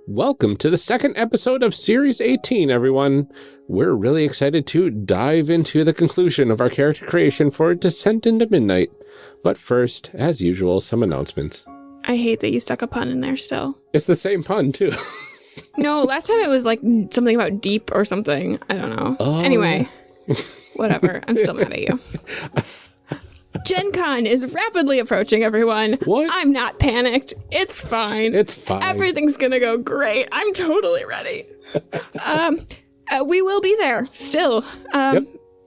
Welcome to the second episode of Series 18, everyone. We're really excited to dive into the conclusion of our character creation for Descent into Midnight. But first, as usual, some announcements. I hate that you stuck a pun in there still. It's the same pun, too. No, last time it was like something about deep or something. I don't know. Oh. Anyway, whatever. I'm still mad at you. GenCon is rapidly approaching, everyone. What? I'm not panicked. It's fine. It's fine. Everything's going to go great. I'm totally ready. We will be there still. Yep.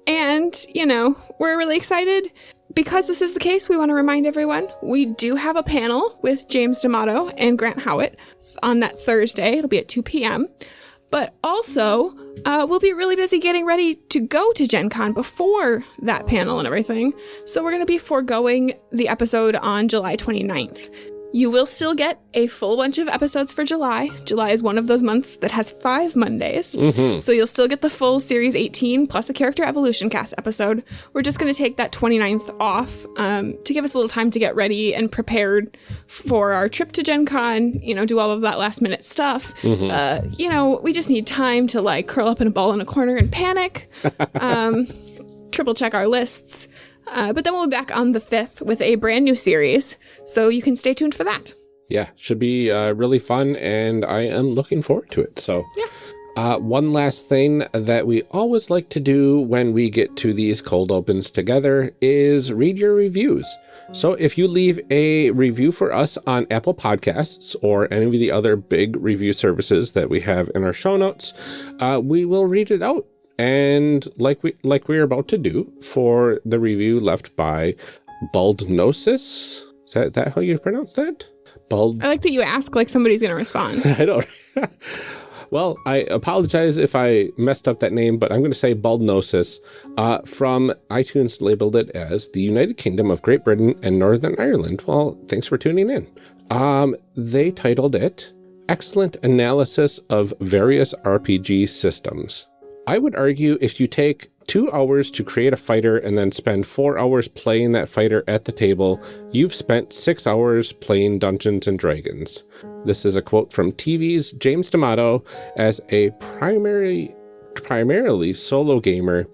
And, you know, we're really excited. Because this is the case, we want to remind everyone, we do have a panel with James D'Amato and Grant Howitt on that Thursday. It'll be at 2 p.m. But also, we'll be really busy getting ready to go to GenCon before that panel and everything. So we're going to be foregoing the episode on July 29th. You will still get a full bunch of episodes for July. July is one of those months that has 5 Mondays. Mm-hmm. So you'll still get the full Series 18 plus a Character Evolution Cast episode. We're just going to take that 29th off to give us a little time to get ready and prepared for our trip to GenCon, you know, do all of that last minute stuff. Mm-hmm. You know, we just need time to like curl up in a ball in a corner and panic, triple check our lists. But then we'll be back on the 5th with a brand new series, so you can stay tuned for that. Yeah, should be really fun, and I am looking forward to it. So, yeah. One last thing that we always like to do when we get to these cold opens together is read your reviews. So if you leave a review for us on Apple Podcasts or any of the other big review services that we have in our show notes, we will read it out. And like we're about to do for the review left by Baldnosis. Is that how you pronounce that? I like that you ask like somebody's going to respond. I don't. Well, I apologize if I messed up that name, but I'm going to say Baldnosis. From iTunes labeled it as the United Kingdom of Great Britain and Northern Ireland. Well, thanks for tuning in. They titled it Excellent Analysis of Various RPG Systems. I would argue if you take 2 hours to create a fighter and then spend 4 hours playing that fighter at the table, you've spent 6 hours playing Dungeons and Dragons. This is a quote from TV's James D'Amato. As a primarily solo gamer,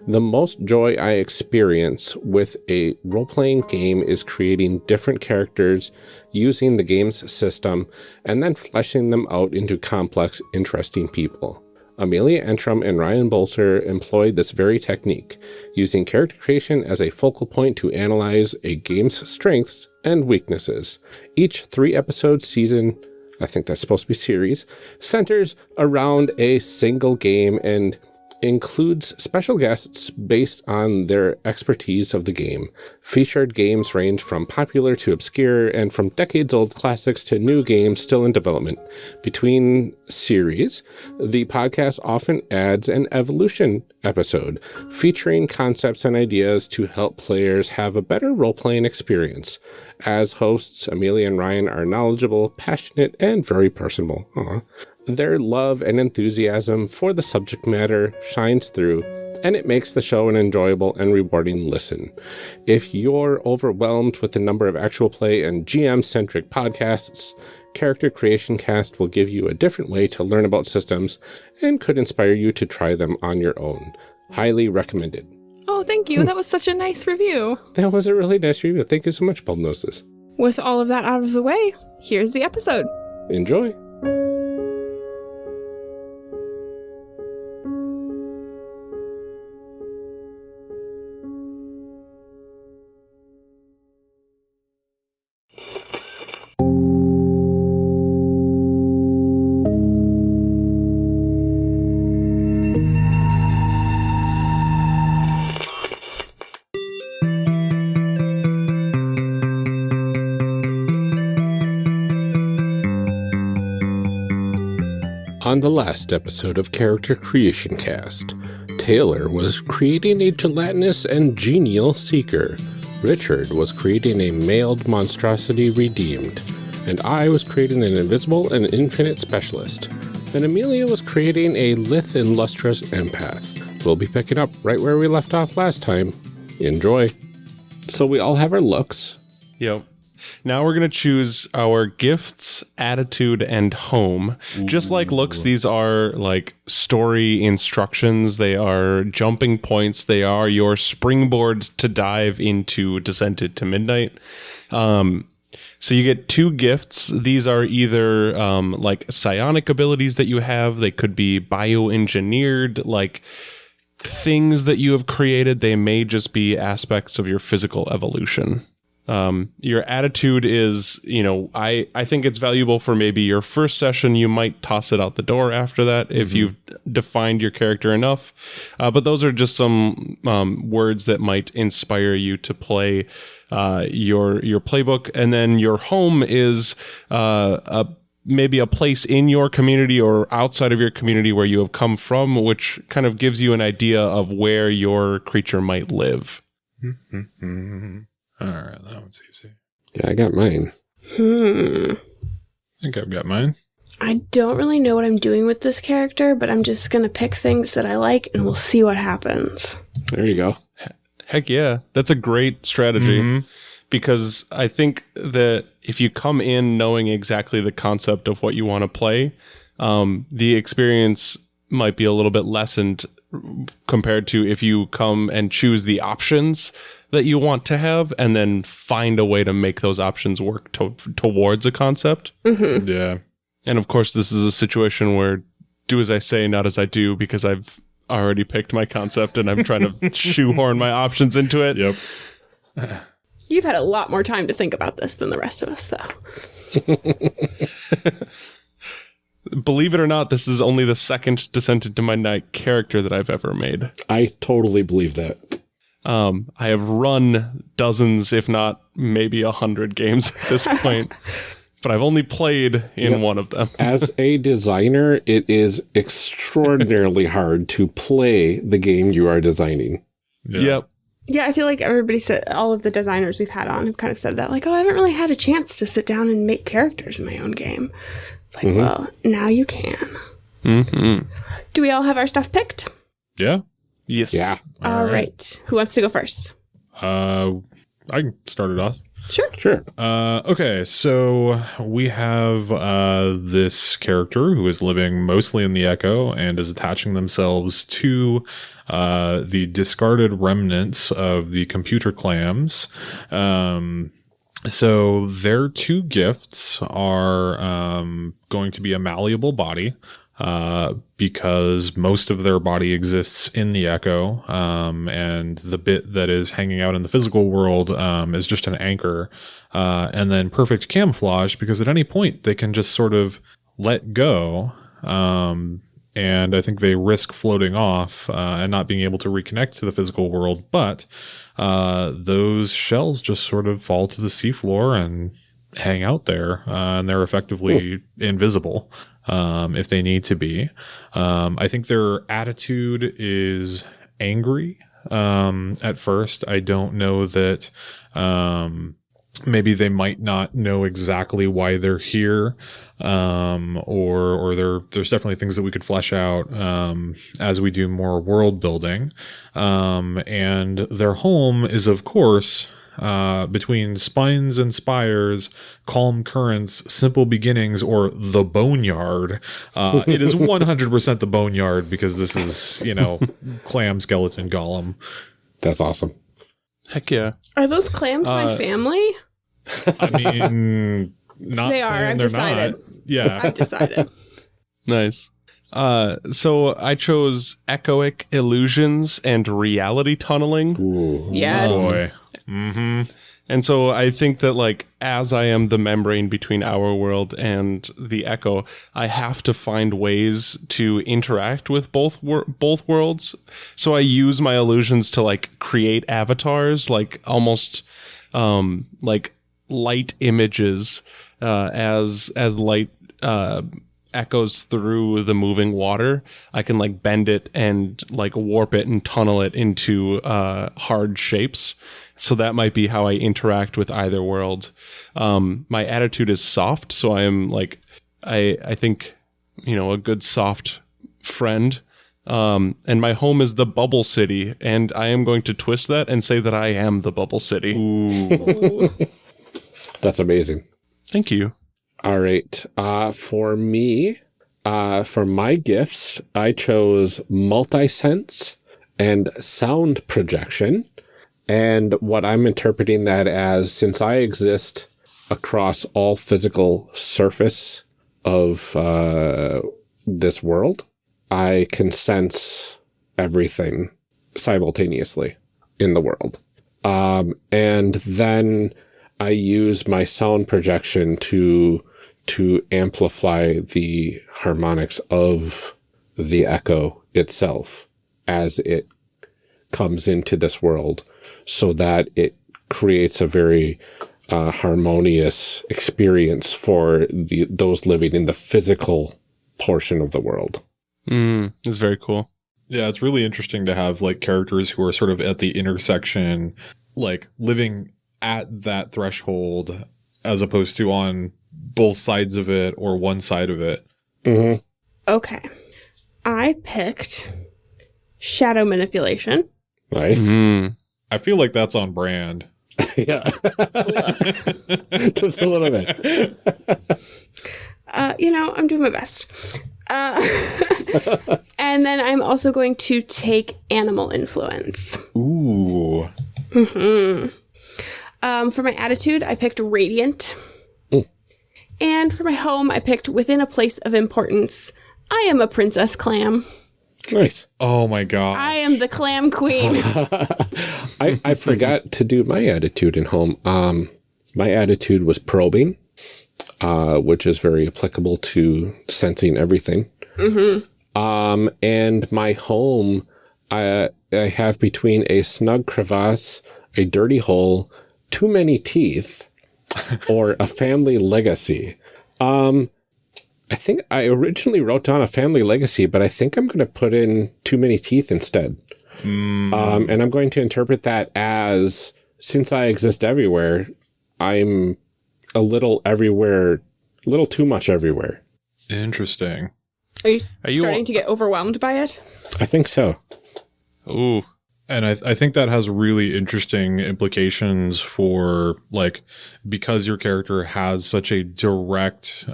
the most joy I experience with a role-playing game is creating different characters using the game's system and then fleshing them out into complex, interesting people. Amelia Entrum and Ryan Bolter employed this very technique, using character creation as a focal point to analyze a game's strengths and weaknesses. Each 3-episode season, I think that's supposed to be series, centers around a single game and includes special guests based on their expertise of the game. Featured games range from popular to obscure and from decades-old classics to new games still in development. Between series, the podcast often adds an evolution episode featuring concepts and ideas to help players have a better role-playing experience. As hosts, Amelia and Ryan are knowledgeable, passionate, and very personable. Their love and enthusiasm for the subject matter shines through, and it makes the show an enjoyable and rewarding listen. If you're overwhelmed with the number of actual play and GM-centric podcasts, Character Creation Cast will give you a different way to learn about systems and could inspire you to try them on your own. Highly recommended. Oh, thank you. That was such a nice review. That was a really nice review. Thank you so much, Baldnosis. With all of that out of the way, here's the episode. Enjoy. On the last episode of Character Creation Cast, Taylor was creating a gelatinous and genial seeker, Richard was creating a mailed monstrosity redeemed, and I was creating an invisible and infinite specialist, and Amelia was creating a lithe and lustrous empath. We'll be picking up right where we left off last time. Enjoy. So we all have our looks. Yep. Now we're going to choose our gifts, attitude, and home. Ooh. Just like looks, these are like story instructions. They are jumping points. They are your springboard to dive into Descent into Midnight. So you get 2 gifts. These are either like psionic abilities that you have. They could be bioengineered, like things that you have created. They may just be aspects of your physical evolution. Your attitude is, I think it's valuable for maybe your first session. You might toss it out the door after that if you've defined your character enough. But those are just some words that might inspire you to play your playbook. And then your home is maybe a place in your community or outside of your community where you have come from, which kind of gives you an idea of where your creature might live. All right, that one's easy. Yeah, I got mine. I think I've got mine. I don't really know what I'm doing with this character, but I'm just going to pick things that I like, and we'll see what happens. There you go. Heck yeah. That's a great strategy, because I think that if you come in knowing exactly the concept of what you want to play, the experience might be a little bit lessened compared to if you come and choose the options that you want to have and then find a way to make those options work towards a concept. Yeah. And of course, this is a situation where do as I say, not as I do, because I've already picked my concept and I'm trying to shoehorn my options into it. Yep. You've had a lot more time to think about this than the rest of us, though. Believe it or not, this is only the second Descent into Midnight character that I've ever made. I totally believe that. I have run dozens, if not maybe 100 games at this point, but I've only played in one of them. As a designer, it is extraordinarily hard to play the game you are designing. Yeah. Yep. Yeah, I feel like everybody said, all of the designers we've had on have kind of said that, like, oh, I haven't really had a chance to sit down and make characters in my own game. It's like, well, now you can. Do we all have our stuff picked? Yeah. Yes. Yeah. All right. Who wants to go first? I can start it off. Sure. Okay, so we have this character who is living mostly in the Echo and is attaching themselves to the discarded remnants of the computer clams. So their 2 gifts are going to be a malleable body, because most of their body exists in the Echo, and the bit that is hanging out in the physical world is just an anchor, and then perfect camouflage, because at any point they can just sort of let go, and I think they risk floating off and not being able to reconnect to the physical world, but those shells just sort of fall to the seafloor and hang out there, and they're effectively invisible if they need to be. I think their attitude is angry at first. I don't know that maybe they might not know exactly why they're here, or there's definitely things that we could flesh out as we do more world building. And their home is, of course, between spines and spires, calm currents, simple beginnings, or the boneyard. It is 100% the boneyard, because this is, clam skeleton golem. That's awesome. Heck yeah. Are those clams my family? I mean, not they saying are. I've they're decided. not. Yeah. I've decided. Nice. So I chose echoic illusions and reality tunneling. Ooh. Yes. Oh boy. And so I think that, like, as I am the membrane between our world and the Echo, I have to find ways to interact with both worlds. So I use my illusions to, like, create avatars, like almost like light images as light echoes through the moving water. I can, like, bend it and, like, warp it and tunnel it into hard shapes. So that might be how I interact with either world. My attitude is soft, so I am, like, I think, a good soft friend. And my home is the Bubble City, and I am going to twist that and say that I am the Bubble City. Ooh. That's amazing. Thank you. All right. For me, for my gifts, I chose multi-sense and sound projection. And what I'm interpreting that as, since I exist across all physical surface of this world, I can sense everything simultaneously in the world. And then I use my sound projection to amplify the harmonics of the echo itself as it comes into this world, so that it creates a very harmonious experience for those living in the physical portion of the world. It's very cool. Yeah, it's really interesting to have like characters who are sort of at the intersection, like living at that threshold as opposed to on both sides of it or one side of it. Mm-hmm. Okay. I picked shadow manipulation. Nice. Mm. I feel like that's on brand. Yeah. Just a little bit. I'm doing my best. And then I'm also going to take animal influence. Ooh. Mm-hmm. For my attitude, I picked radiant. And for my home, I picked within a place of importance. I am a princess clam. Nice. Oh my god. I am the clam queen. I forgot to do my attitude in home. My attitude was probing, which is very applicable to sensing everything. Mm-hmm. And my home, I have between a snug crevasse, a dirty hole, too many teeth, or a family legacy. I think I originally wrote down a family legacy, but I think I'm going to put in too many teeth instead. And I'm going to interpret that as, since I exist everywhere, I'm a little everywhere, a little too much everywhere. Interesting. Are you starting to get overwhelmed by it? I think so. Ooh. And I think that has really interesting implications for, like, because your character has such a direct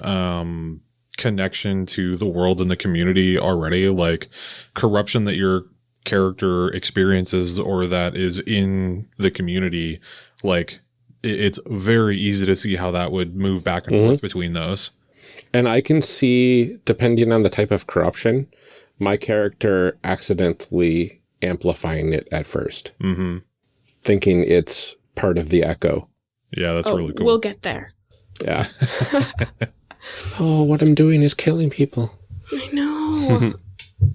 connection to the world and the community already, like corruption that your character experiences or that is in the community, like it's very easy to see how that would move back and forth between those. And I can see, depending on the type of corruption, my character accidentally amplifying it at first, thinking it's part of the echo. Yeah, that's really cool. We'll get there. Yeah. Oh, what I'm doing is killing people. I know.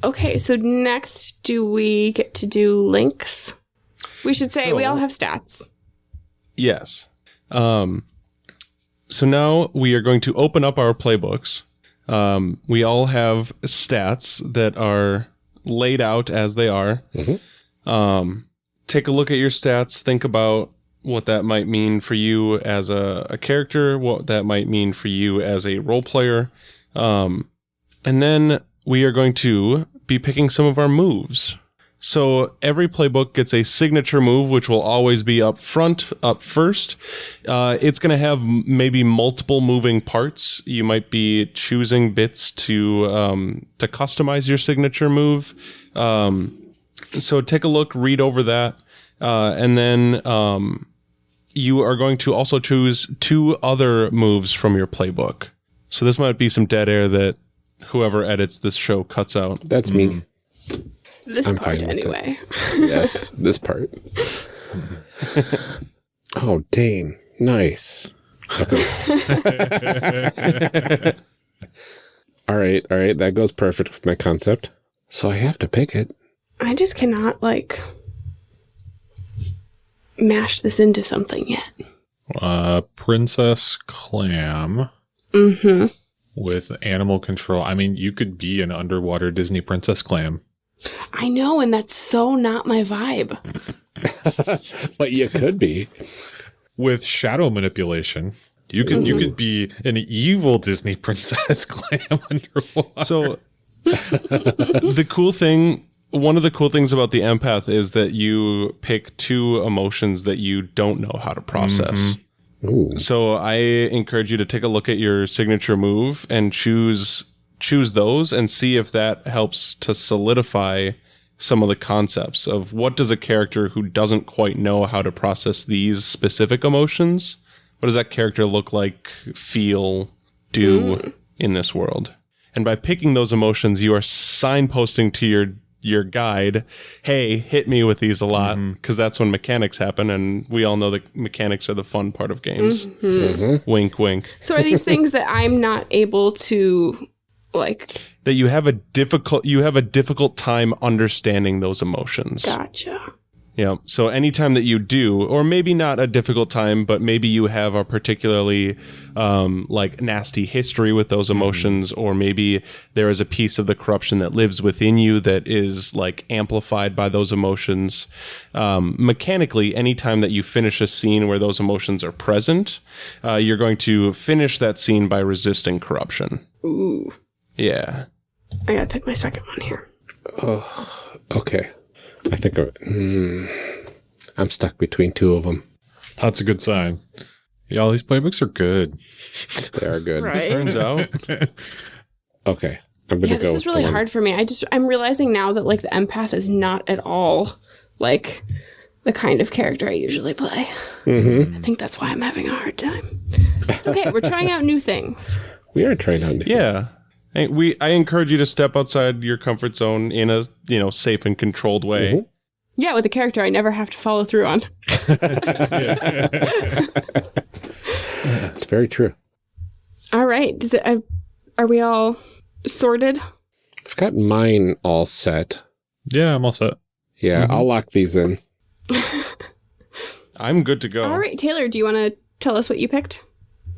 Okay, so next, do we get to do links? We should say we all have stats. Yes. So now we are going to open up our playbooks. We all have stats that are laid out as they are. Take a look at your stats. Think about what that might mean for you as a character, what that might mean for you as a role player. And then we are going to be picking some of our moves. So every playbook gets a signature move, which will always be up first. It's going to have maybe multiple moving parts. You might be choosing bits to customize your signature move. So take a look, read over that, and then you are going to also choose 2 other moves from your playbook. So this might be some dead air that whoever edits this show cuts out. That's me. This I'm part, fine with anyway. Yes, this part. Oh, dang. Nice. Okay. All right. That goes perfect with my concept. So I have to pick it. I just cannot, mash this into something yet. Princess Clam. With animal control. I mean, you could be an underwater Disney Princess Clam. I know, and that's so not my vibe. But you could be. With shadow manipulation, you could be an evil Disney Princess Clam underwater. So one of the cool things about the empath is that you pick 2 emotions that you don't know how to process. Ooh. So I encourage you to take a look at your signature move and choose those and see if that helps to solidify some of the concepts of what does a character who doesn't quite know how to process these specific emotions, what does that character look like, feel, do in this world? And by picking those emotions, you are signposting to your guide, hey, hit me with these a lot, because that's when mechanics happen, and we all know that mechanics are the fun part of games. Wink, wink. So are these things that I'm not able to, like... That you have a difficult time understanding those emotions. Gotcha. Yeah. So anytime that you do, or maybe not a difficult time, but maybe you have a particularly like nasty history with those emotions, or maybe there is a piece of the corruption that lives within you that is like amplified by those emotions. Mechanically, anytime that you finish a scene where those emotions are present, you're going to finish that scene by resisting corruption. Ooh. Yeah. I gotta pick my second one here. Oh, okay. I think I'm stuck between two of them. That's a good sign. Y'all, these playbooks are good. They are good. Right. Turns out. Okay. I'm going to go. This is really hard for me. I'm realizing now that like the empath is not at all like the kind of character I usually play. I think that's why I'm having a hard time. It's okay. We're trying out new things. We are trying out new things. Yeah. I encourage you to step outside your comfort zone in a safe and controlled way. Yeah, with a character I never have to follow through on. It's very true. All right. Are we all sorted? I've got mine all set. Yeah, I'm all set. Yeah, I'll lock these in. I'm good to go. All right, Taylor, do you want to tell us what you picked?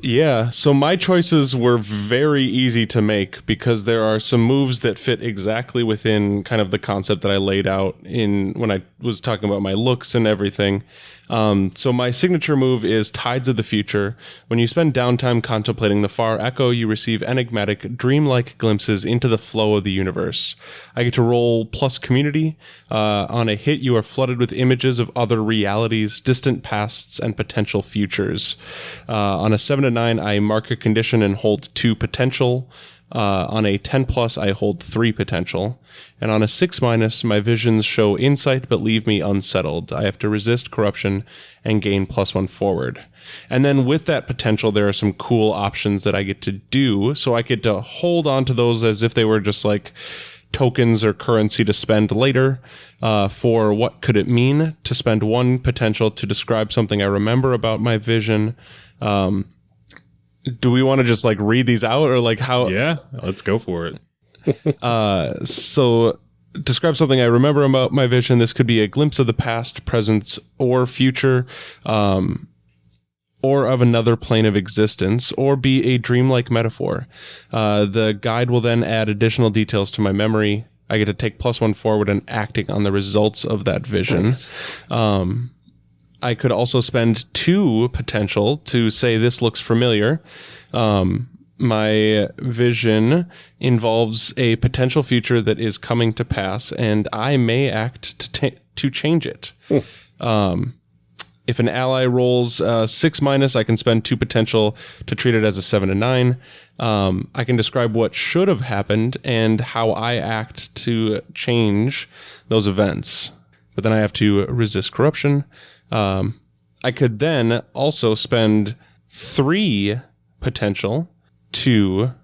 Yeah, so my choices were very easy to make because there are some moves that fit exactly within kind of the concept that I laid out when I was talking about my looks and everything. So my signature move is Tides of the Future. When you spend downtime contemplating the far echo, you receive enigmatic, dreamlike glimpses into the flow of the universe. I get to roll plus community. On a hit, you are flooded with images of other realities, distant pasts, and potential futures. On a 7 to 9, I mark a condition and hold 2 potential. On a 10+, I hold 3 potential. And on a 6-, my visions show insight but leave me unsettled. I have to resist corruption and gain +1 forward. And then with that potential, there are some cool options that I get to do. So I get to hold on to those as if they were just like tokens or currency to spend later. For what could it mean to spend 1 potential to describe something I remember about my vision? Do we want to just like read these out or like how? Yeah, let's go for it. So describe something I remember about my vision. This could be a glimpse of the past, present, or future, or of another plane of existence, or be a dreamlike metaphor. The guide will then add additional details to my memory. I get to take +1 forward and acting on the results of that vision. Nice. I could also spend 2 potential to say this looks familiar. My vision involves a potential future that is coming to pass, and I may act to change it. If an ally rolls 6-, I can spend 2 potential to treat it as a 7 to 9. I can describe what should have happened and how I act to change those events. But then I have to resist corruption. I could then also spend 3 potential to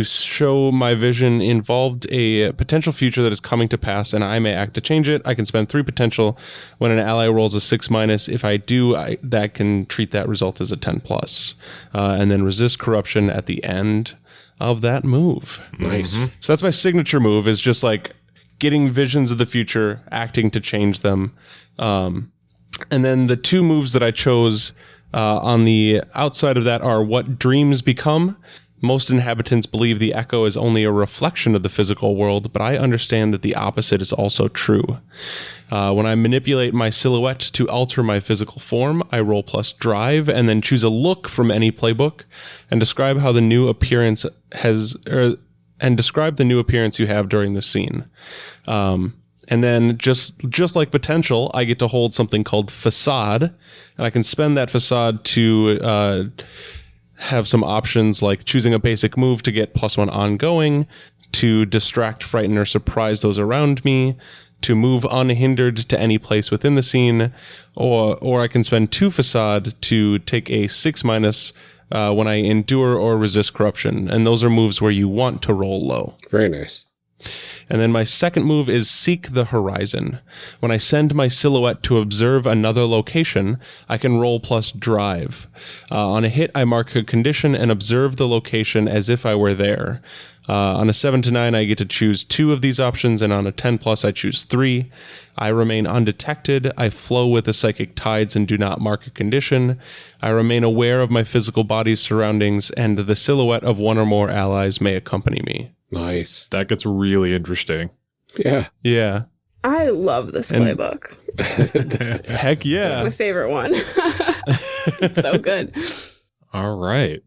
show my vision involved a potential future that is coming to pass, and I may act to change it. I can spend 3 potential when an ally rolls a 6-. If I do, that can treat that result as a 10+, and then resist corruption at the end of that move. Nice. So that's my signature move, is just like getting visions of the future, acting to change them. And then the 2 moves that I chose on the outside of that are what dreams become. Most inhabitants believe the echo is only a reflection of the physical world, but I understand that the opposite is also true. When I manipulate my silhouette to alter my physical form, I roll plus drive and then choose a look from any playbook and describe how the new appearance describe the new appearance you have during the scene. And then just like potential, I get to hold something called facade, and I can spend that facade to have some options like choosing a basic move to get +1 ongoing, to distract, frighten, or surprise those around me, to move unhindered to any place within the scene, or I can spend 2 facade to take a 6- when I endure or resist corruption. And those are moves where you want to roll low. Very nice. And then my second move is Seek the Horizon. When I send my silhouette to observe another location, I can roll + drive. On a hit, I mark a condition and observe the location as if I were there. On a 7 to 9, I get to choose 2 of these options, and on a 10+, I choose 3. I remain undetected. I flow with the psychic tides and do not mark a condition. I remain aware of my physical body's surroundings, and the silhouette of 1 or more allies may accompany me. Nice. That gets really interesting. Yeah. Yeah. I love this playbook. Heck yeah. My favorite one. It's so good. All right.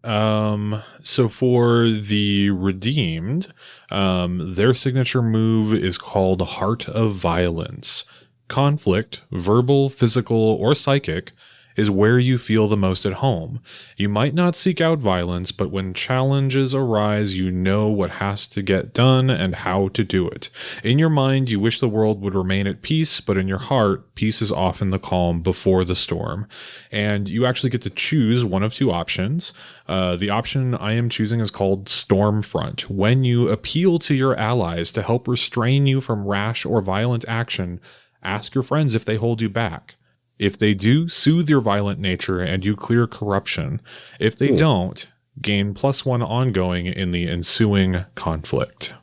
So for the redeemed, their signature move is called Heart of Violence. Conflict, verbal, physical, or psychic, is where you feel the most at home. You might not seek out violence, but when challenges arise, you know what has to get done and how to do it. In your mind, you wish the world would remain at peace, but in your heart, peace is often the calm before the storm. And you actually get to choose one of 2 options. The option I am choosing is called Stormfront. When you appeal to your allies to help restrain you from rash or violent action, ask your friends if they hold you back. If they do, soothe your violent nature and you clear corruption. If they don't, gain +1 ongoing in the ensuing conflict.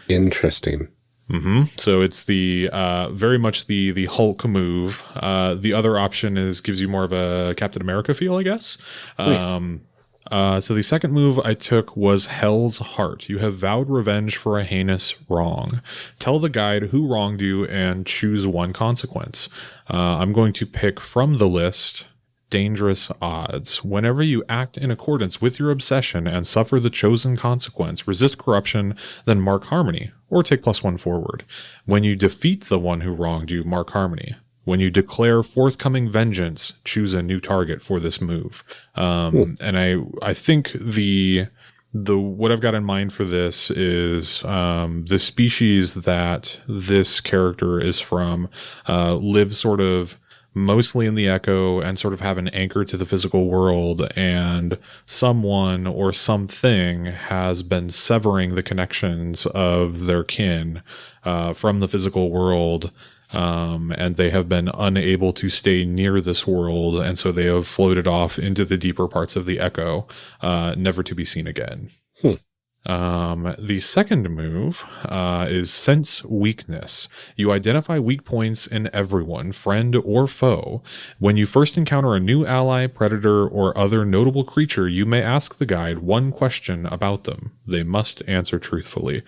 Interesting. So it's the very much the Hulk move. The other option gives you more of a Captain America feel, I guess. Nice. So the second move I took was Hell's Heart. You have vowed revenge for a heinous wrong. Tell the guide who wronged you and choose 1 consequence. I'm going to pick from the list Dangerous Odds. Whenever you act in accordance with your obsession and suffer the chosen consequence, resist corruption, then mark harmony, or take +1 forward. When you defeat the one who wronged you, mark harmony. When you declare forthcoming vengeance, choose a new target for this move. And I think the what I've got in mind for this is the species that this character is from lives sort of mostly in the Echo and sort of have an anchor to the physical world, and someone or something has been severing the connections of their kin from the physical world. And they have been unable to stay near this world, and so they have floated off into the deeper parts of the Echo, never to be seen again. The second move is Sense Weakness. You identify weak points in everyone, friend or foe. When you first encounter a new ally, predator, or other notable creature, you may ask the guide 1 question about them. They must answer truthfully.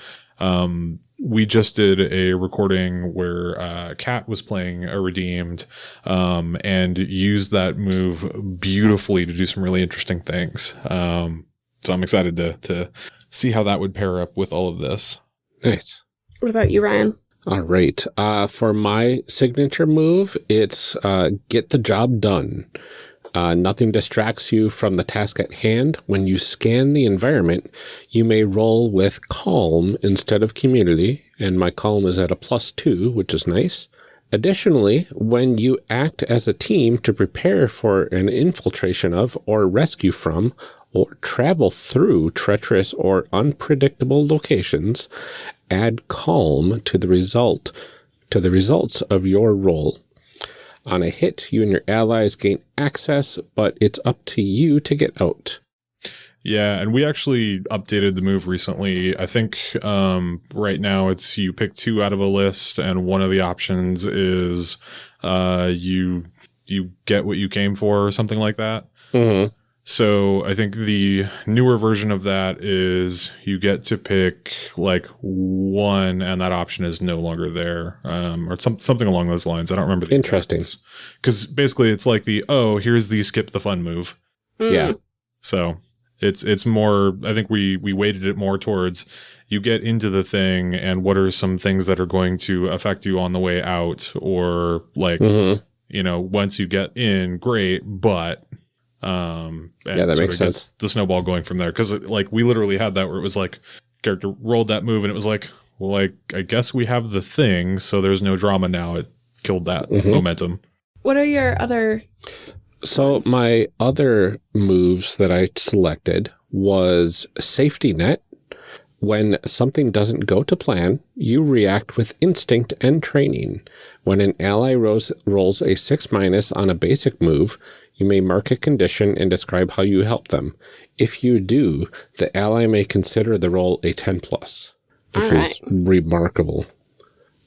We just did a recording where Kat was playing a redeemed and used that move beautifully to do some really interesting things. So I'm excited to see how that would pair up with all of this. Nice. What about you, Ryan? All right. For my signature move, it's get the job done. Nothing distracts you from the task at hand. When you scan the environment, you may roll with calm instead of community, and my calm is at a +2, which is nice. Additionally, when you act as a team to prepare for an infiltration of, or rescue from, or travel through treacherous or unpredictable locations, add calm to the results of your roll. On a hit, you and your allies gain access, but it's up to you to get out. Yeah, and we actually updated the move recently. I think right now it's you pick 2 out of a list, and one of the options is you get what you came for, or something like that. Mm-hmm. So I think the newer version of that is you get to pick like 1, and that option is no longer there, or something along those lines. I don't remember the Interesting. Because basically it's like here's the skip the fun move. Yeah. So It's more, I think we weighted it more towards you get into the thing and what are some things that are going to affect you on the way out, or like, you know, once you get in, great, but and that makes sense. The snowball going from there, because like we literally had that where it was like character rolled that move and it was like, well, like I guess we have the thing, so there's no drama now. It killed that momentum. What are your other? So my other moves that I selected was Safety Net. When something doesn't go to plan, you react with instinct and training. When an ally rolls a 6- on a basic move, you may mark a condition and describe how you help them. If you do, the ally may consider the roll a 10+, which is remarkable.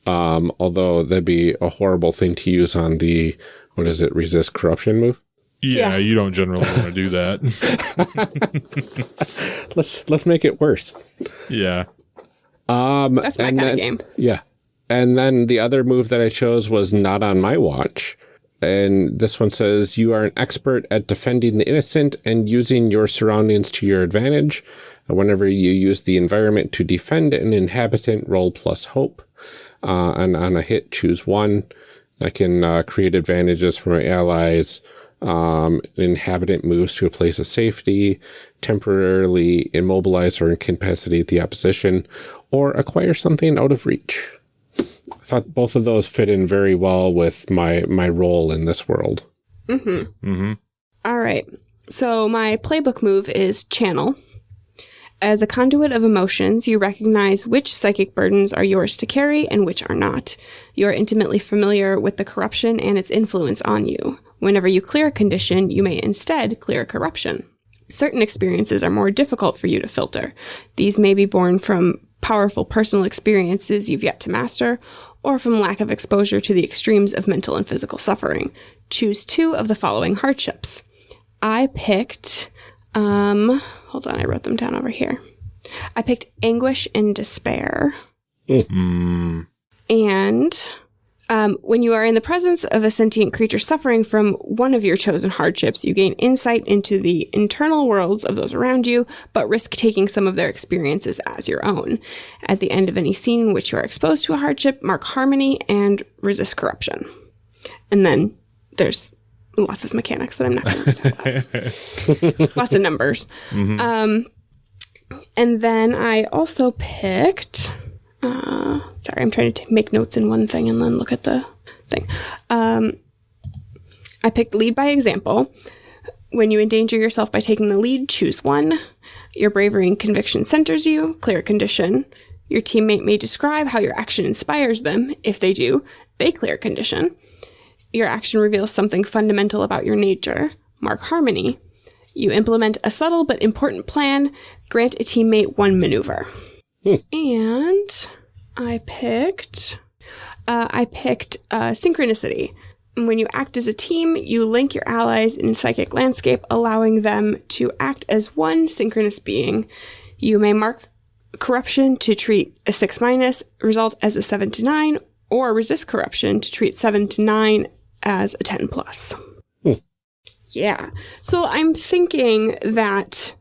Although that'd be a horrible thing to use on the, resist corruption move? Yeah, you don't generally want to do that. Let's make it worse. Yeah. That's my kind of game. Yeah. And then the other move that I chose was Not on My Watch. And this one says, you are an expert at defending the innocent and using your surroundings to your advantage. Whenever you use the environment to defend an inhabitant, roll plus hope. And on a hit, choose one. I can create advantages for my allies. An inhabitant moves to a place of safety, temporarily immobilize or incapacitate the opposition, or acquire something out of reach. I thought both of those fit in very well with my role in this world. All right. So my playbook move is Channel. As a conduit of emotions, you recognize which psychic burdens are yours to carry and which are not. You are intimately familiar with the corruption and its influence on you. Whenever you clear a condition, you may instead clear a corruption. Certain experiences are more difficult for you to filter. These may be born from powerful personal experiences you've yet to master, or from lack of exposure to the extremes of mental and physical suffering. Choose 2 of the following hardships. I picked... hold on, I wrote them down over here. I picked anguish and despair. And when you are in the presence of a sentient creature suffering from one of your chosen hardships, you gain insight into the internal worlds of those around you, but risk taking some of their experiences as your own. At the end of any scene in which you are exposed to a hardship, mark harmony and resist corruption. And then there's lots of mechanics that I'm not going to read out loud. Lots of numbers. And then I also picked... sorry, I'm trying to make notes in one thing and then look at the thing. I picked lead by example. When you endanger yourself by taking the lead, choose 1. Your bravery and conviction centers you. Clear a condition. Your teammate may describe how your action inspires them. If they do, they clear a condition. Your action reveals something fundamental about your nature. Mark harmony. You implement a subtle but important plan. Grant a teammate 1 maneuver. And I picked synchronicity. When you act as a team, you link your allies in psychic landscape, allowing them to act as one synchronous being. You may mark corruption to treat a 6- result as a 7 to 9, or resist corruption to treat 7 to 9 as a 10+. Yeah. So I'm thinking that,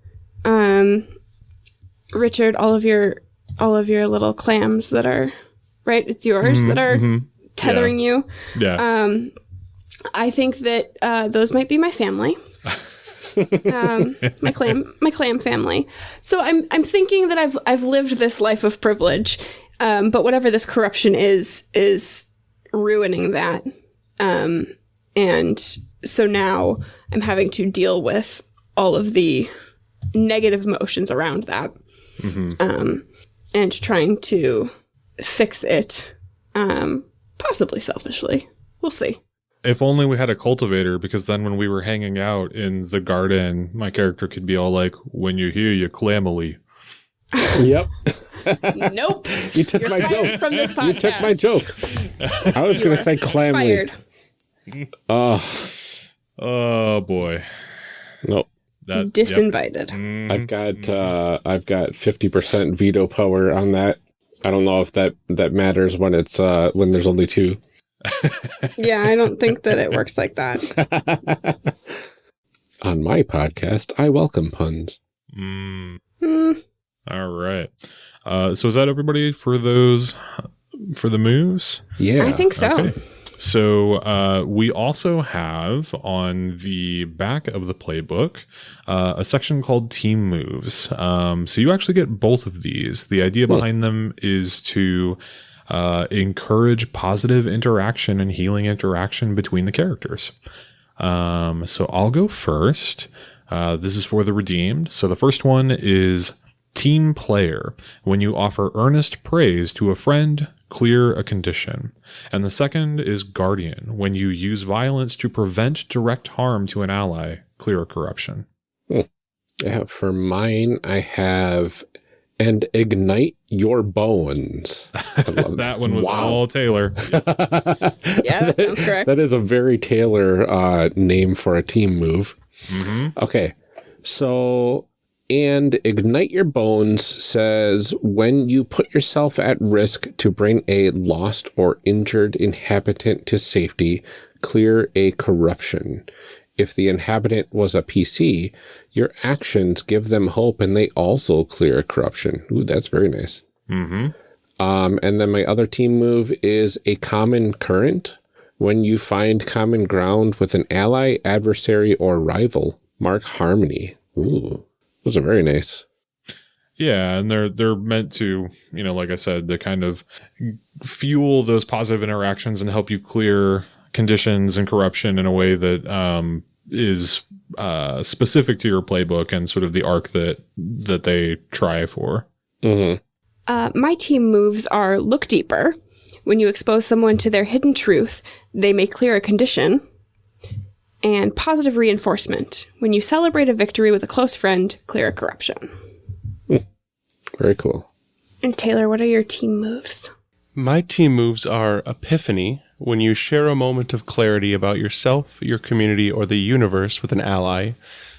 Richard, all of your little clams that are, right, it's yours, that are tethering you. Yeah. I think that those might be my family. My clam family. So I'm thinking that I've lived this life of privilege, but whatever this corruption is ruining that. And so now I'm having to deal with all of the negative emotions around that. And trying to fix it, possibly selfishly. We'll see. If only we had a cultivator, because then when we were hanging out in the garden, my character could be all like, when you hear you clamily. Yep. Nope. You took my joke from this podcast. You took my joke. I was going to say clamly. Fired. Oh boy. Nope. Disinvited. Yep. I've got 50% veto power on that. I don't know if that matters when it's when there's only 2. Yeah, I don't think that it works like that. On my podcast, I welcome puns. All right. So is that everybody for those, for the moves? Yeah. I think so. Okay. So we also have on the back of the playbook a section called Team Moves. So you actually get both of these. The idea behind them is to encourage positive interaction and healing interaction between the characters. So I'll go first. This is for the redeemed. So the first one is Team Player. When you offer earnest praise to a friend, clear a condition. And the second is Guardian. When you use violence to prevent direct harm to an ally, clear a corruption. For mine, I have and ignite your bones. I love That one was all Taylor. Yeah, that sounds correct. That is a very Taylor name for a team move. Okay, so and ignite your bones says when you put yourself at risk to bring a lost or injured inhabitant to safety, clear a corruption. If the inhabitant was a PC, your actions give them hope and they also clear a corruption. Ooh, that's very nice. And then my other team move is a common current. When you find common ground with an ally, adversary, or rival, mark harmony. Ooh, those are very nice. Yeah, and they're meant to, like I said, to kind of fuel those positive interactions and help you clear conditions and corruption in a way that is specific to your playbook and sort of the arc that they try for. My team moves are Look Deeper. When you expose someone to their hidden truth, they may clear a condition. And Positive Reinforcement. When you celebrate a victory with a close friend, clear a corruption. Very cool. And Taylor, what are your team moves? My team moves are Epiphany. When you share a moment of clarity about yourself, your community, or the universe with an ally,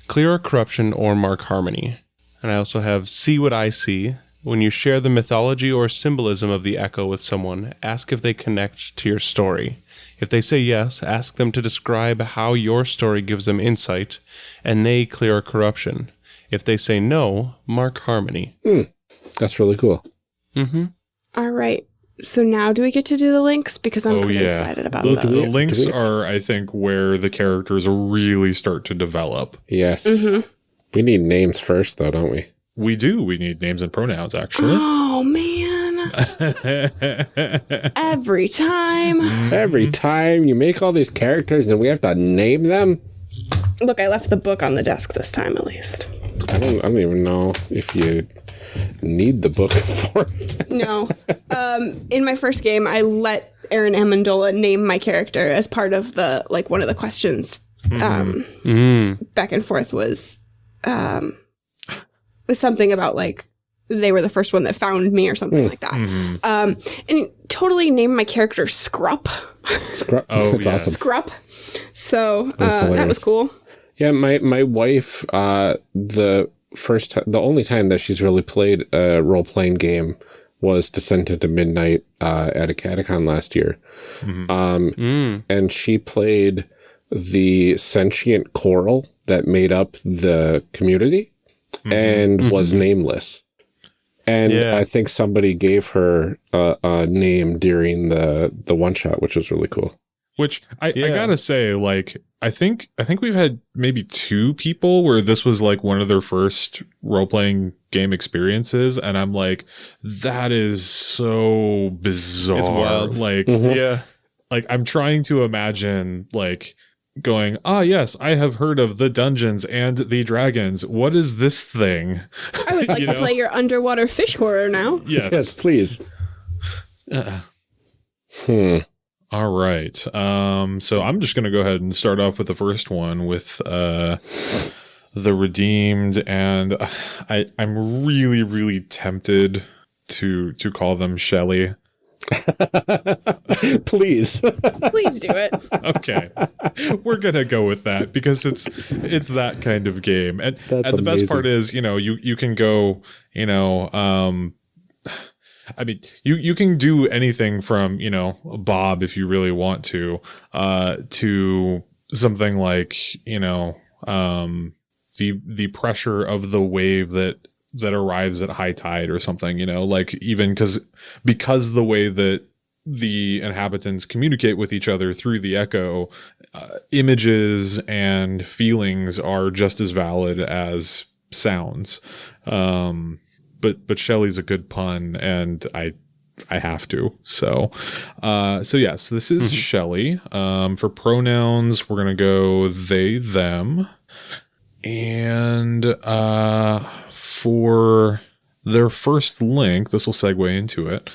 clear a corruption or mark harmony. And I also have See What I See. When you share the mythology or symbolism of the echo with someone, ask if they connect to your story. If they say yes, ask them to describe how your story gives them insight, and they clear a corruption. If they say no, mark harmony. That's really cool. All right. So now do we get to do the links? Because I'm pretty excited about those. The links are, I think, where the characters really start to develop. Yes. We need names first, though, don't we? We do. We need names and pronouns, actually. Oh, man. Every time. Every time you make all these characters and we have to name them? Look, I left the book on the desk this time, at least. I don't even know if you need the book for it. No. In my first game, I let Aaron Amendola name my character as part of the, one of the questions. Back and forth was something about, they were the first one that found me or something like that. And he totally named my character Scrup. Scrup. Oh, that's awesome. Scrup. So that was cool. Yeah, my wife, the only time that she's really played a role-playing game was Descent into Midnight at a Catacon last year. And she played the sentient coral that made up the community and was nameless. And I think somebody gave her a name during the one-shot, which was really cool. Which I gotta say, I think we've had maybe 2 people where this was one of their first role-playing game experiences, and I'm like, that is so bizarre. It's wild. I'm trying to imagine going, yes, I have heard of the dungeons and the dragons. What is this thing? I would like to play your underwater fish horror now. Yes, please. All right. So I'm just going to go ahead and start off with the first one with the redeemed, and I'm really, really tempted to call them Shelly. Please. Please do it. Okay. We're going to go with that because it's that kind of game. And the best part is, you can go, you can do anything from, Bob, if you really want to something like, the pressure of the wave that arrives at high tide or something, you know, like even because the way that the inhabitants communicate with each other through the echo, images and feelings are just as valid as sounds. But Shelley's a good pun, and I have to. So yes, this is Shelley. For pronouns, we're going to go they, them. And for their first link, this will segue into it.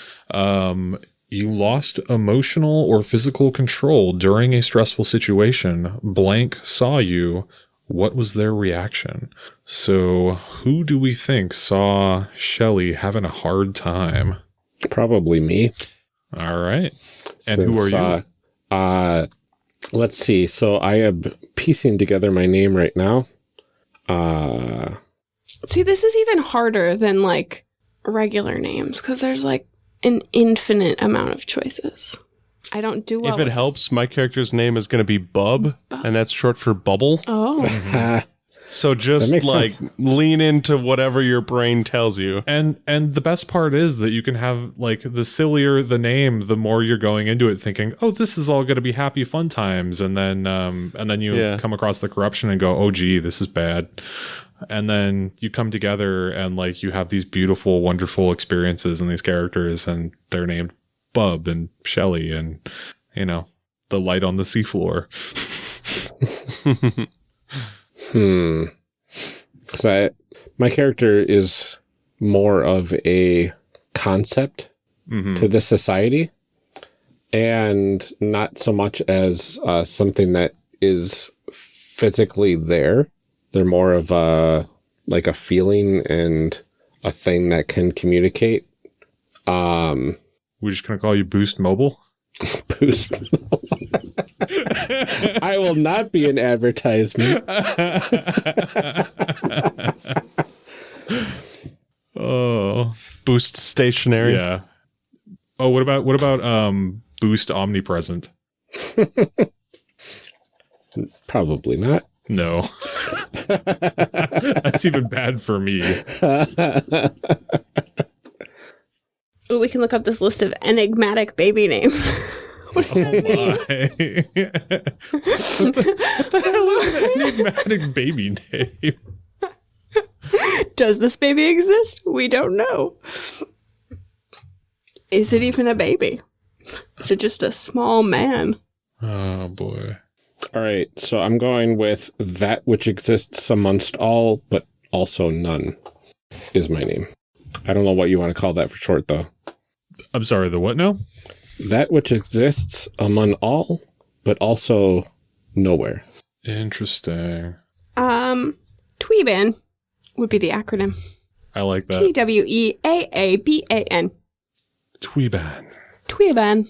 You lost emotional or physical control during a stressful situation. Blank saw you. What was their reaction? So who do we think saw Shelley having a hard time? Probably me. All right. And who are you? Let's see. So I am piecing together my name right now. See, this is even harder than like regular names because there's like an infinite amount of choices. I don't do well. If it helps, my character's name is going to be Bub, and that's short for bubble. Oh. So just like lean into whatever your brain tells you. And the best part is that you can have like the sillier the name, the more you're going into it thinking, oh, this is all going to be happy fun times. And then you come across the corruption and go, oh, gee, this is bad. And then you come together and like you have these beautiful, wonderful experiences in these characters, and they're named Bub and Shelley and, you know, the light on the seafloor. So my character is more of a concept to this society, and not so much as something that is physically there. They're more of a feeling and a thing that can communicate. We're just going to call you Boost Mobile? Boost Mobile. I will not be an advertisement. Oh, Boost Stationary. Yeah. Oh, what about Boost Omnipresent? Probably not. No. That's even bad for me. We can look up this list of enigmatic baby names. Oh my. What the hell is an enigmatic baby name? Does this baby exist? We don't know. Is it even a baby? Is it just a small man? Oh boy. All right, so I'm going with that which exists amongst all, but also none, is my name. I don't know what you want to call that for short, though. I'm sorry, the what now? That which exists among all, but also nowhere. Interesting. Tweeban would be the acronym. I like that. TWEAABAN. Tweeban. Tweeban.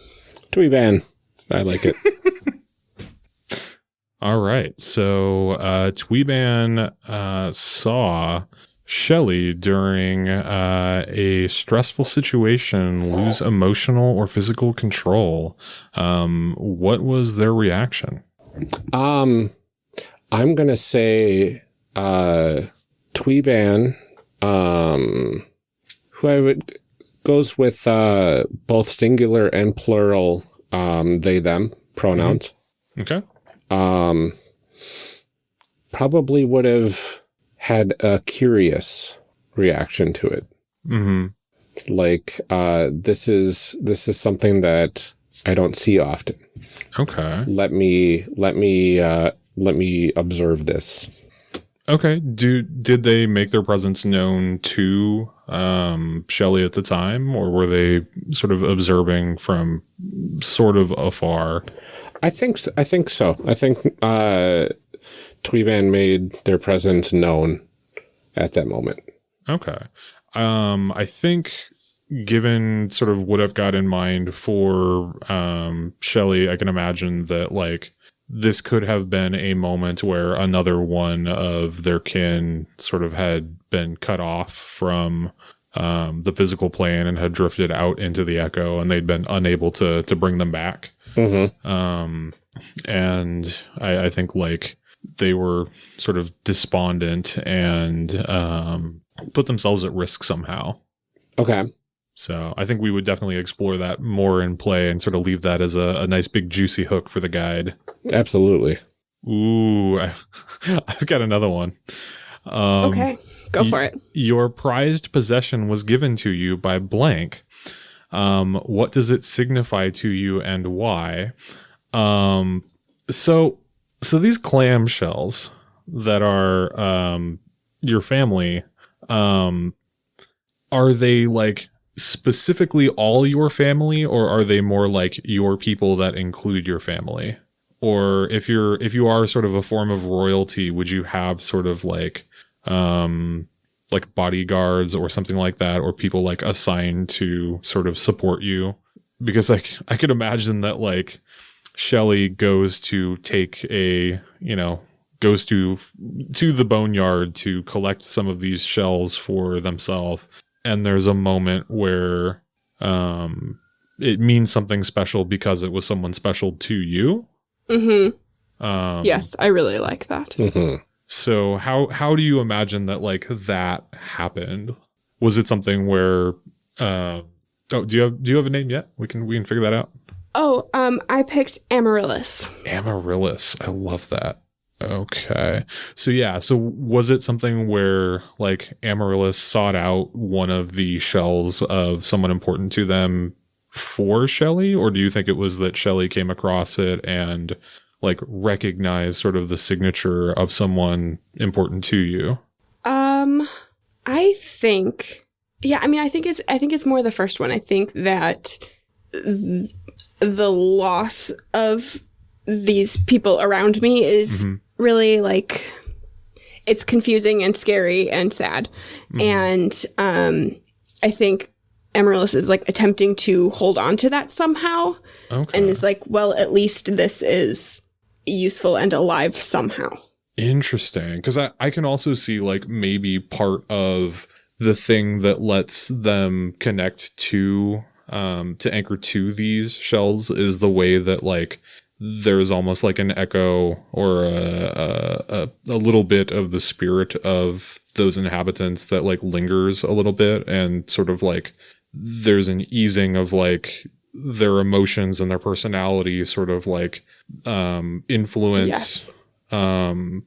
Tweeban. I like it. All right. So Tweeban saw Shelley during a stressful situation lose emotional or physical control. What was their reaction? I'm going to say Tweeban, who I would goes with both singular and plural they, them pronouns. Okay. Probably would have had a curious reaction to it. Mm-hmm. Like, this is something that I don't see often. Okay. Let me observe this. Okay. Did they make their presence known to Shelley at the time, or were they sort of observing from sort of afar? I think so. I think Tweeban made their presence known at that moment. Okay. I think given sort of what I've got in mind for Shelley, I can imagine that like this could have been a moment where another one of their kin sort of had been cut off from the physical plane and had drifted out into the echo, and they'd been unable to bring them back. Mm-hmm. And I think like they were sort of despondent and put themselves at risk somehow. Okay. So I think we would definitely explore that more in play and sort of leave that as a nice big juicy hook for the guide. Absolutely. Ooh, I've got another one. Okay, go for it. Your prized possession was given to you by blank. What does it signify to you and why? So these clam shells that are your family, are they like specifically all your family, or are they more like your people that include your family? Or if you are sort of a form of royalty, would you have sort of like bodyguards or something like that, or people like assigned to sort of support you? Because like I could imagine that like Shelley goes to take goes to the boneyard to collect some of these shells for themselves. And there's a moment where it means something special because it was someone special to you. Mm-hmm. Yes, I really like that. Mm-hmm. So how do you imagine that like that happened? Was it something where do you have a name yet? We can figure that out. Oh, I picked Amaryllis. Amaryllis. I love that. Okay. So yeah, so was it something where like Amaryllis sought out one of the shells of someone important to them for Shelley, or do you think it was that Shelley came across it and like recognized sort of the signature of someone important to you? I think it's more the first one. I think that the loss of these people around me is really like, it's confusing and scary and sad. And I think Amaryllis is like attempting to hold on to that somehow. Okay. And is like, well, at least this is useful and alive somehow. Interesting. Because I can also see like maybe part of the thing that lets them connect to anchor to these shells is the way that like there's almost like an echo or a little bit of the spirit of those inhabitants that like lingers a little bit, and sort of like there's an easing of like their emotions and their personality sort of like influence them.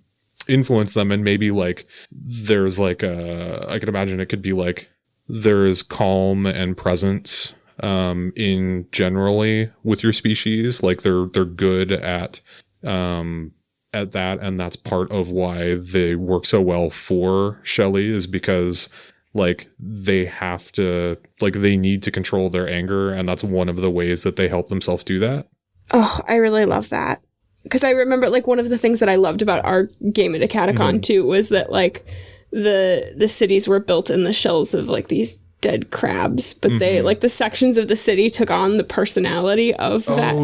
And maybe like there's like I could imagine it could be like there is calm and presence in generally with your species. Like they're good at that, and that's part of why they work so well for Shelley, is because like they have to, like they need to control their anger, and that's one of the ways that they help themselves do that. Oh, I really love that. Because I remember like one of the things that I loved about our game at Catacon too was that like the cities were built in the shells of like these dead crabs, but they like the sections of the city took on the personality of that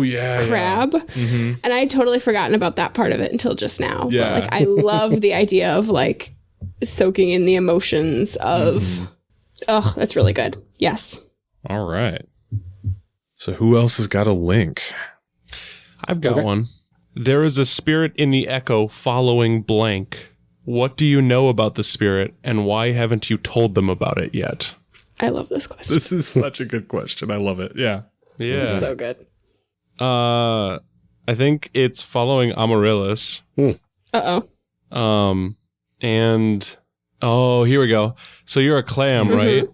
crab. Yeah. And I had totally forgotten about that part of it until just now. Yeah. But like I love the idea of like soaking in the emotions of oh, that's really good. Yes. All right. So who else has got a link? I've got one. There is a spirit in the echo following blank. What do you know about the spirit, and why haven't you told them about it yet? I love this question. This is such a good question. I love it. Yeah. Yeah. It's so good. I think it's following Amaryllis. Uh-oh. And here we go. So you're a clam, right?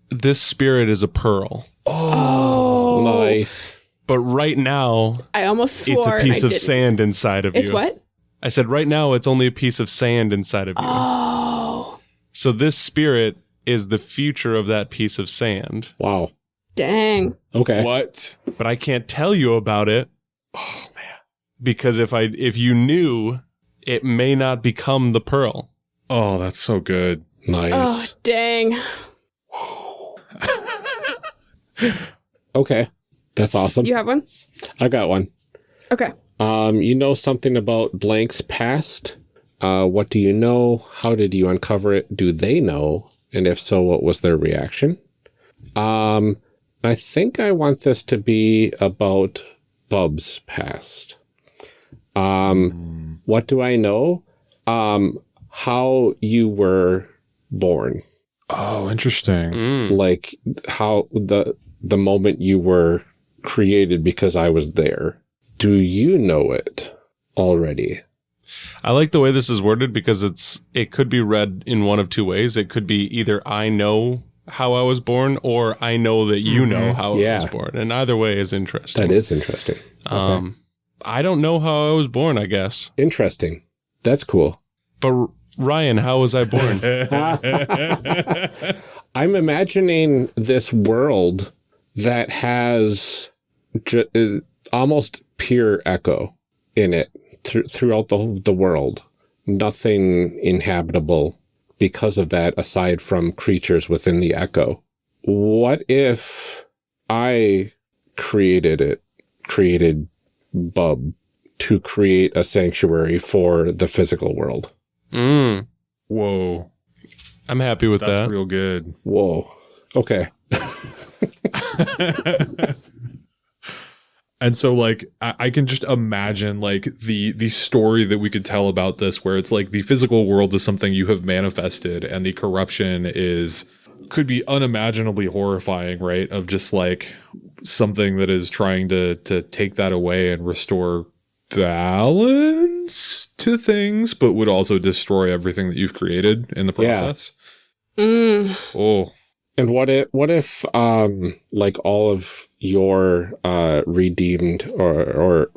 This spirit is a pearl. Oh, nice. But right now, I almost swore it's a piece of sand inside of you. It's what? I said right now it's only a piece of sand inside of you. Oh. So this spirit is the future of that piece of sand. Wow. Dang. Okay. What? But I can't tell you about it. Oh man. Because if you knew, it may not become the pearl. Oh, that's so good. Nice. Oh, dang. Okay. That's awesome. You have one? I got one. Okay. You know something about Blank's past? What do you know? How did you uncover it? Do they know? And if so, what was their reaction? I think I want this to be about Bub's past. What do I know? How you were born. Oh, interesting. Like how the moment you were created, because I was there. Do you know it already? I like the way this is worded because it could be read in one of two ways. It could be either I know how I was born or I know that you know how I was born. And either way is interesting. That is interesting. Okay. I don't know how I was born, I guess. Interesting. That's cool. But Ryan, how was I born? I'm imagining this world that has almost pure echo in it throughout the world. Nothing inhabitable because of that, aside from creatures within the echo. What if I created Bub to create a sanctuary for the physical world? Whoa. I'm happy with that. That's real good. Whoa. Okay. And so, like, I can just imagine, like, the story that we could tell about this, where it's like the physical world is something you have manifested, and the corruption could be unimaginably horrifying, right? Of just, like, something that is trying to take that away and restore balance to things, but would also destroy everything that you've created in the process. Oh. And what if like all of your redeemed or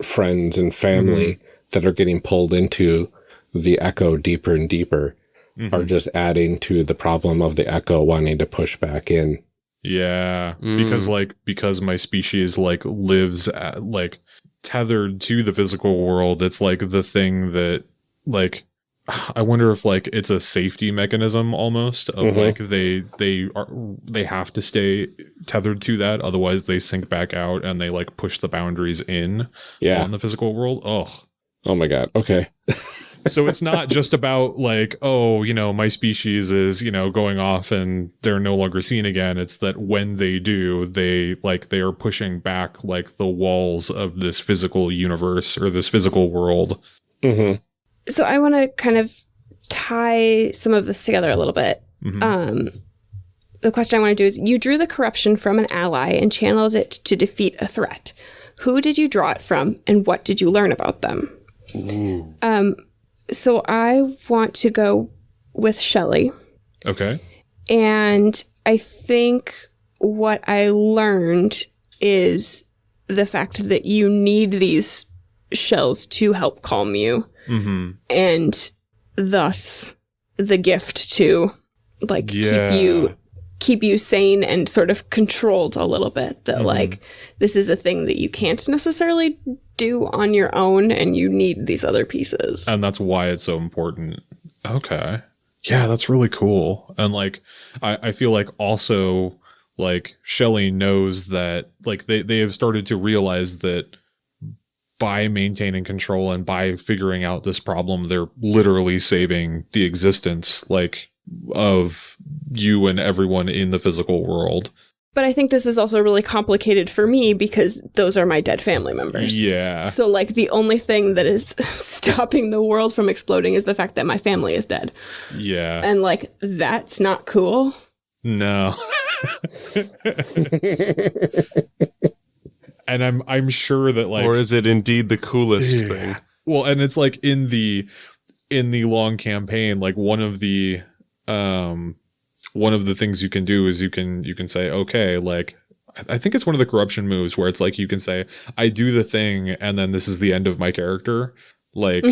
friends and family that are getting pulled into the echo deeper and deeper are just adding to the problem of the echo wanting to push back in? Yeah, because my species like lives at, like, tethered to the physical world. It's like the thing that, like, I wonder if, like, it's a safety mechanism almost of like they have to stay tethered to that, otherwise they sink back out and they like push the boundaries in on the physical world. Oh my god. Okay. So it's not just about like, oh, you know, my species is, you know, going off and they're no longer seen again. It's that when they do, they are pushing back like the walls of this physical universe or this physical world. So I want to kind of tie some of this together a little bit. The question I want to do is, you drew the corruption from an ally and channeled it to defeat a threat. Who did you draw it from, and what did you learn about them? So I want to go with Shelley. Okay. And I think what I learned is the fact that you need these shells to help calm you. And thus the gift to like keep you sane and sort of controlled a little bit, that like this is a thing that you can't necessarily do on your own and you need these other pieces. And that's why it's so important. Okay. Yeah, that's really cool. And like I feel like also like Shelley knows that like they have started to realize that by maintaining control and by figuring out this problem, they're literally saving the existence, like, of you and everyone in the physical world. But I think this is also really complicated for me because those are my dead family members. Yeah. So, like, the only thing that is stopping the world from exploding is the fact that my family is dead. Yeah. And, like, that's not cool. No. And I'm sure that like, or is it indeed the coolest thing? Well, and it's like in the long campaign, like one of the things you can do is you can say, okay, like I think it's one of the corruption moves where it's like you can say, I do the thing and then this is the end of my character. Like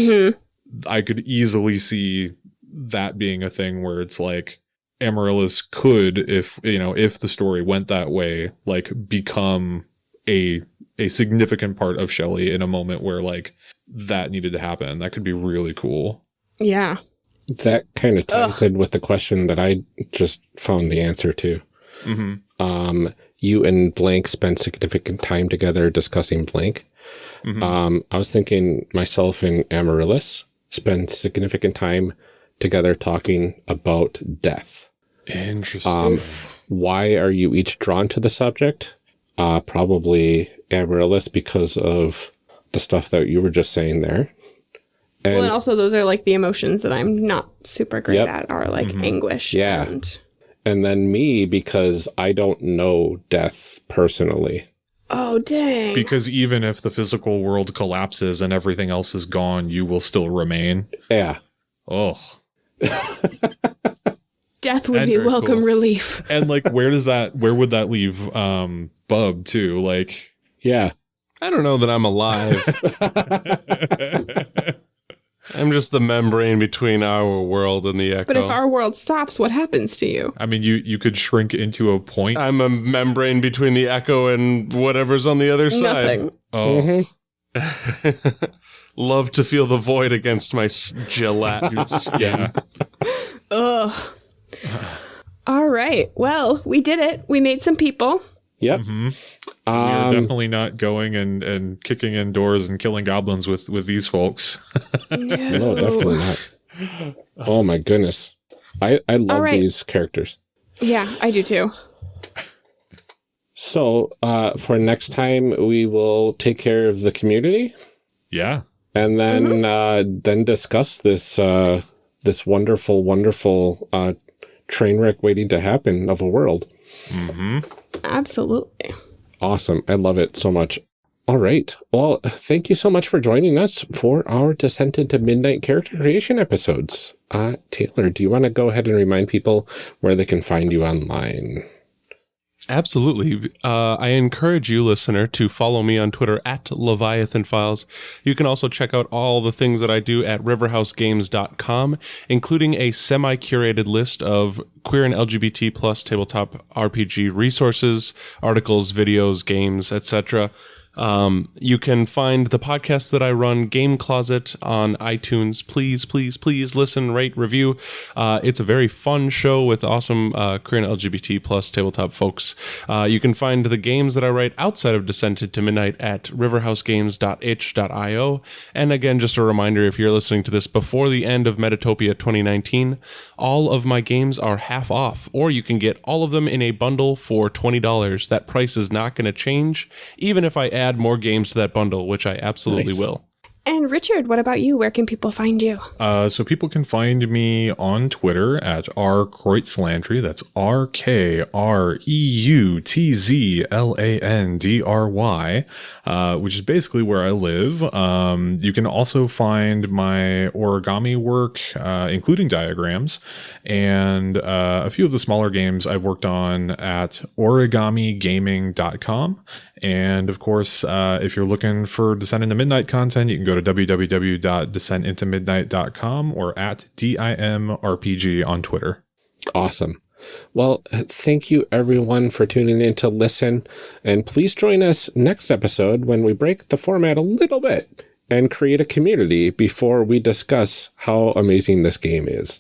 I could easily see that being a thing where it's like Amaryllis could, if the story went that way, like become a significant part of Shelley in a moment where like that needed to happen. That could be really cool. Yeah. That kind of ties in with the question that I just found the answer to. You and Blank spent significant time together discussing Blank. I was thinking myself and Amaryllis spend significant time together talking about death. Interesting. Why are you each drawn to the subject? Probably Amaryllis because of the stuff that you were just saying there. And, well, and also those are like the emotions that I'm not super great at are like anguish. Yeah. And then me, because I don't know death personally. Oh, dang. Because even if the physical world collapses and everything else is gone, you will still remain. Yeah. Oh. Death would be welcome relief. And like, where would that leave Bub too? Like, yeah. I don't know that I'm alive. I'm just the membrane between our world and the Echo. But if our world stops, what happens to you? I mean, you could shrink into a point. I'm a membrane between the Echo and whatever's on the other side. Nothing. Oh. Love to feel the void against my gelatinous skin. Yeah. Ugh. All right. Well, we did it. We made some people. Yep. We're definitely not going and kicking in doors and killing goblins with these folks. No, definitely not. Oh my goodness. I love these characters. Yeah, I do too. So for next time, we will take care of the community. Yeah. And then discuss this this wonderful train wreck waiting to happen of a world. Absolutely. Awesome. I love it so much. All right. Well, thank you so much for joining us for our Descent into Midnight character creation episodes. Taylor, do you want to go ahead and remind people where they can find you online? Absolutely. I encourage you, listener, to follow me on Twitter at Leviathan Files. You can also check out all the things that I do at riverhousegames.com, including a semi-curated list of queer and LGBT plus tabletop RPG resources, articles, videos, games, etc. You can find the podcast that I run, Game Closet, on iTunes. Please, please, please listen, rate, review. It's a very fun show with awesome queer and LGBT plus tabletop folks. You can find the games that I write outside of Descent into Midnight at riverhousegames.itch.io. And again, just a reminder, if you're listening to this before the end of Metatopia 2019, all of my games are half off, or you can get all of them in a bundle for $20. That price is not going to change, even if I add more games to that bundle, which I absolutely will. And Richard, what about you? Where can people find you? So people can find me on Twitter at Kreutz-Landry. That's RKREUTZLANDRY, which is basically where I live. You can also find my origami work, including diagrams, and a few of the smaller games I've worked on at origamigaming.com. And of course, if you're looking for Descent into Midnight content, you can go to www.descentintomidnight.com or at DIMRPG on Twitter. Awesome. Well, thank you everyone for tuning in to listen. And please join us next episode when we break the format a little bit and create a community before we discuss how amazing this game is.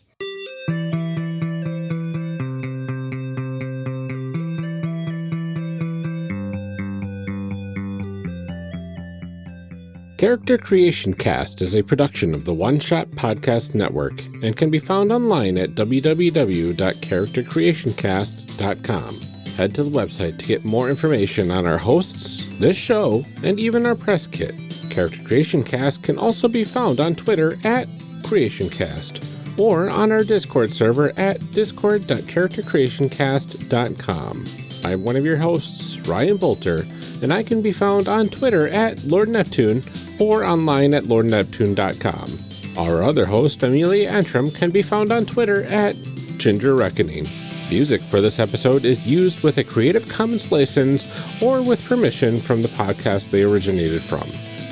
Character Creation Cast is a production of the One Shot Podcast Network and can be found online at www.charactercreationcast.com. Head to the website to get more information on our hosts, this show, and even our press kit. Character Creation Cast can also be found on Twitter at CreationCast or on our Discord server at discord.charactercreationcast.com. I'm one of your hosts, Ryan Bolter, and I can be found on Twitter at Lord Neptune or online at lordneptune.com. Our other host, Amelia Antrim, can be found on Twitter at Ginger Reckoning. Music for this episode is used with a Creative Commons license or with permission from the podcast they originated from.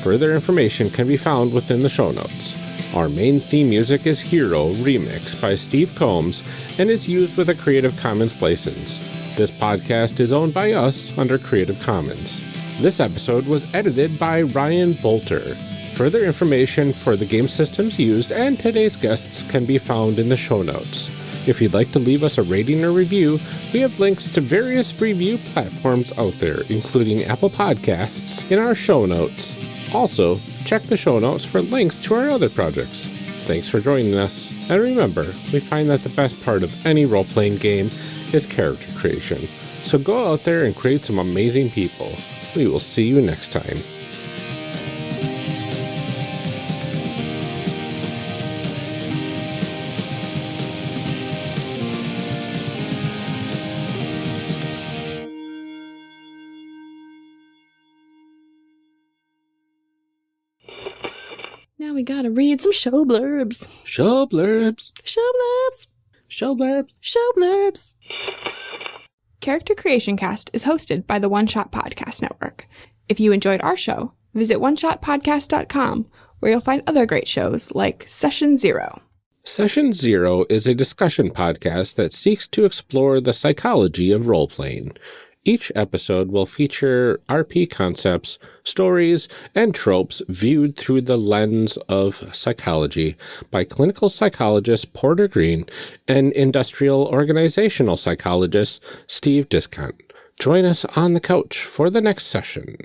Further information can be found within the show notes. Our main theme music is Hero Remix by Steve Combs and is used with a Creative Commons license. This podcast is owned by us under Creative Commons. This episode was edited by Ryan Bolter. Further information for the game systems used and today's guests can be found in the show notes. If you'd like to leave us a rating or review, we have links to various review platforms out there, including Apple Podcasts, in our show notes. Also, check the show notes for links to our other projects. Thanks for joining us, and remember, we find that the best part of any role-playing game is character creation. So go out there and create some amazing people. We will see you next time. now we gotta read some show blurbs. Show blurbs. Show blurbs. Show blurbs. Show blurbs. Character Creation Cast is hosted by the One Shot Podcast Network. If you enjoyed our show, visit oneshotpodcast.com, where you'll find other great shows like Session Zero. Session Zero is a discussion podcast that seeks to explore the psychology of role-playing. Each episode will feature RP concepts, stories, and tropes viewed through the lens of psychology by clinical psychologist Porter Green and industrial organizational psychologist Steve Discount. Join us on the couch for the next session.